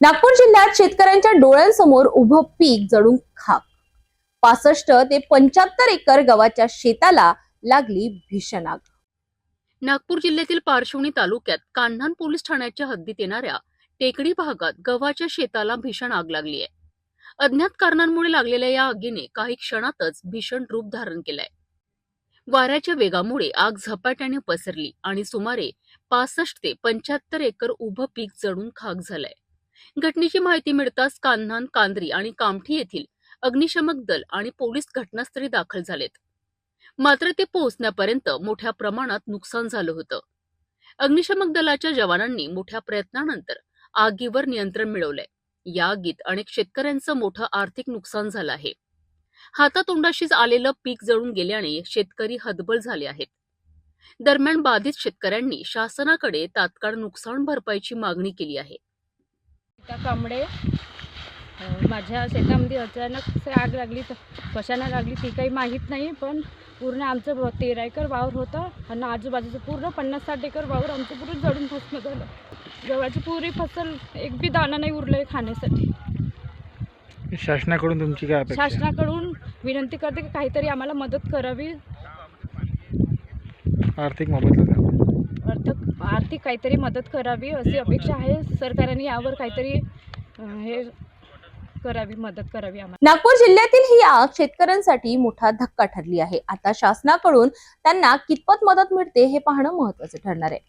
नागपूर जिल्ह्यात शेतकऱ्यांच्या डोळ्यांसमोर उभं पीक जळून खाक। 65 ते 75 एकर गव्हाच्या शेताला लागली भीषण आग। नागपूर जिल्ह्यातील पारशिवनी तालुक्यात कान्हान पोलीस ठाण्याच्या हद्दीत येणाऱ्या टेकडी भागात गव्हाच्या शेताला भीषण आग लागली आहे। अज्ञात कारणांमुळे लागलेल्या या आगीने काही क्षणातच भीषण रूप धारण केलंय। वाऱ्याच्या वेगामुळे आग झपाट्याने पसरली आणि सुमारे 65 ते 75 एकर उभं पीक जळून खाक झालंय। घटनेची माहिती मिळताच कान्हान, कांद्री आणि कामठी येथील अग्निशमक दल आणि पोलीस घटनास्थळी दाखल झालेत। मात्र ते पोहोचण्यापर्यंत मोठ्या प्रमाणात नुकसान झालं होतं। अग्निशमक दलाच्या जवानांनी मोठ्या प्रयत्नानंतर आगीवर नियंत्रण मिळवलंय। या आगीत अनेक शेतकऱ्यांचं मोठं आर्थिक नुकसान झालं आहे। हातातोंडाशीच आलेलं पीक जळून गेल्याने शेतकरी हतबल झाले आहेत। दरम्यान बाधित शेतकऱ्यांनी शासनाकडे तात्काळ नुकसान भरपाईची मागणी केली आहे। कांबळे, माझ्या शेतामध्ये अचानक आग लागली तर कशाने लागली ती काही माहीत नाही, पण पूर्ण आमचं 13 एकर वावर होतं आणि आजूबाजूचं पूर्ण 50-60 एकर वावर आमचं पूर्ण जळून भस्म झालं। गव्हाची पुरी फसल एक बी दाणा नाही उरलं खाण्यासाठी। शासनाकडून तुमची काय अपेक्षा आहे? शासनाकडून विनंती करते की काहीतरी आम्हाला मदत करावी, आर्थिक मदत आर्थिक काहीतरी मदत करावी अशी अपेक्षा आहे। सरकारने यावर काहीतरी हे करावी, मदत करावी आम्हाला। नागपूर जिल्ह्यातील ही आग शेतकऱ्यांसाठी मोठा धक्का ठरली आहे। आता शासनाकडून त्यांना कितपत मदत मिळते हे पाहणं महत्त्वाचं ठरणार आहे।